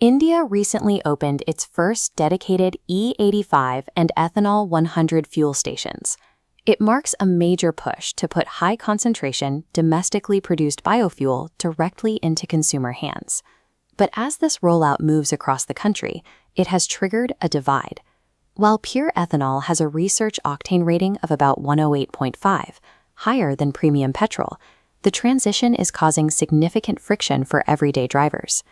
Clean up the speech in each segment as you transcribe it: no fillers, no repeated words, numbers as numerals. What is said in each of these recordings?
India recently opened its first dedicated E85 and ethanol-100 fuel stations. It marks a major push to put high-concentration, domestically produced biofuel directly into consumer hands. But as this rollout moves across the country, it has triggered a divide. While pure ethanol has a research octane rating of about 108.5, higher than premium petrol, the transition is causing significant friction for everyday drivers.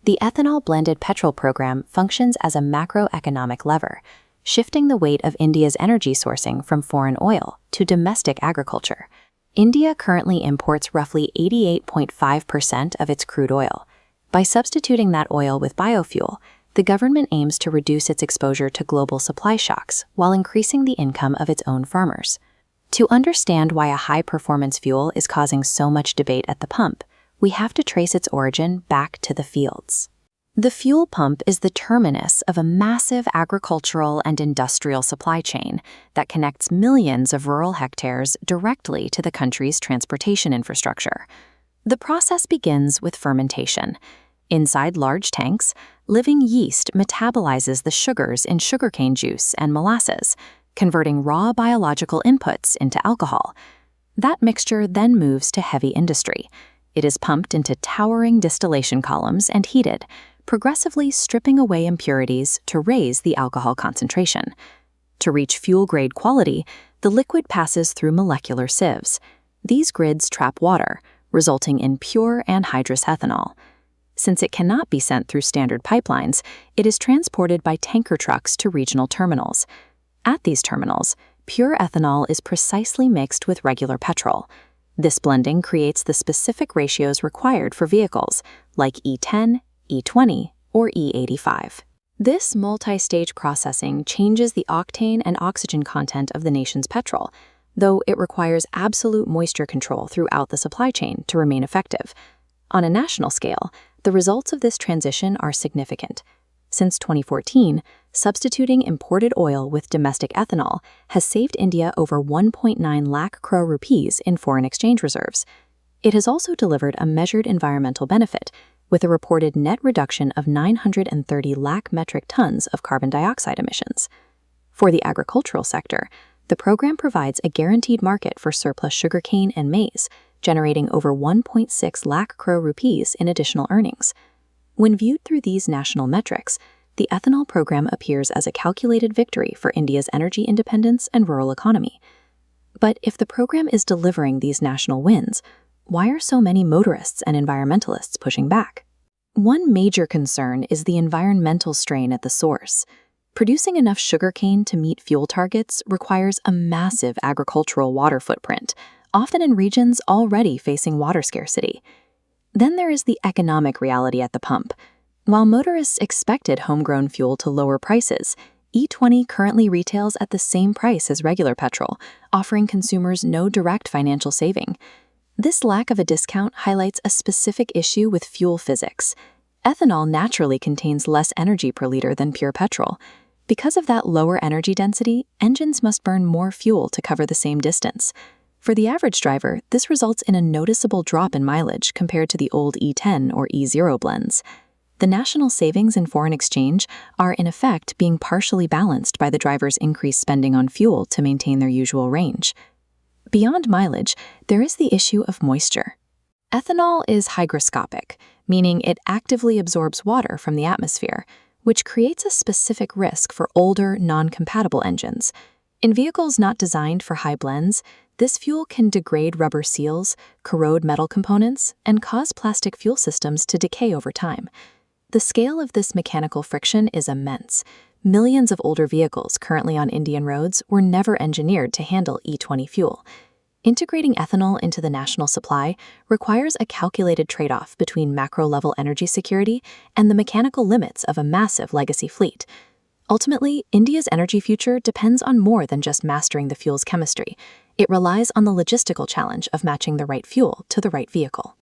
The ethanol-blended petrol program functions as a macroeconomic lever, shifting the weight of India's energy sourcing from foreign oil to domestic agriculture. India currently imports roughly 88.5% of its crude oil. By substituting that oil with biofuel, the government aims to reduce its exposure to global supply shocks while increasing the income of its own farmers. To understand why a high-performance fuel is causing so much debate at the pump, we have to trace its origin back to the fields. The fuel pump is the terminus of a massive agricultural and industrial supply chain that connects millions of rural hectares directly to the country's transportation infrastructure. The process begins with fermentation. Inside large tanks, living yeast metabolizes the sugars in sugarcane juice and molasses, converting raw biological inputs into alcohol. That mixture then moves to heavy industry. It is pumped into towering distillation columns and heated, progressively stripping away impurities to raise the alcohol concentration. To reach fuel-grade quality, the liquid passes through molecular sieves. These grids trap water, resulting in pure anhydrous ethanol. Since it cannot be sent through standard pipelines, it is transported by tanker trucks to regional terminals. At these terminals, pure ethanol is precisely mixed with regular petrol. This blending creates the specific ratios required for vehicles like E10, E20, or E85. This multi-stage processing changes the octane and oxygen content of the nation's petrol, though it requires absolute moisture control throughout the supply chain to remain effective. On a national scale, the results of this transition are significant. Since 2014, substituting imported oil with domestic ethanol has saved India over 1.9 lakh crore rupees in foreign exchange reserves. It has also delivered a measured environmental benefit, with a reported net reduction of 930 lakh metric tons of carbon dioxide emissions. For the agricultural sector, the program provides a guaranteed market for surplus sugarcane and maize, generating over 1.6 lakh crore rupees in additional earnings. When viewed through these national metrics, the ethanol program appears as a calculated victory for India's energy independence and rural economy. But if the program is delivering these national wins, why are so many motorists and environmentalists pushing back? One major concern is the environmental strain at the source. Producing enough sugarcane to meet fuel targets requires a massive agricultural water footprint, often in regions already facing water scarcity. Then there is the economic reality at the pump. While motorists expected homegrown fuel to lower prices, E20 currently retails at the same price as regular petrol, offering consumers no direct financial saving. This lack of a discount highlights a specific issue with fuel physics. Ethanol naturally contains less energy per liter than pure petrol. Because of that lower energy density, engines must burn more fuel to cover the same distance. For the average driver, this results in a noticeable drop in mileage compared to the old E10 or E0 blends. The national savings in foreign exchange are in effect being partially balanced by the driver's increased spending on fuel to maintain their usual range. Beyond mileage, there is the issue of moisture. Ethanol is hygroscopic, meaning it actively absorbs water from the atmosphere, which creates a specific risk for older, non-compatible engines. In vehicles not designed for high blends, this fuel can degrade rubber seals, corrode metal components, and cause plastic fuel systems to decay over time. The scale of this mechanical friction is immense. Millions of older vehicles currently on Indian roads were never engineered to handle E20 fuel. Integrating ethanol into the national supply requires a calculated trade-off between macro-level energy security and the mechanical limits of a massive legacy fleet. Ultimately, India's energy future depends on more than just mastering the fuel's chemistry. It relies on the logistical challenge of matching the right fuel to the right vehicle.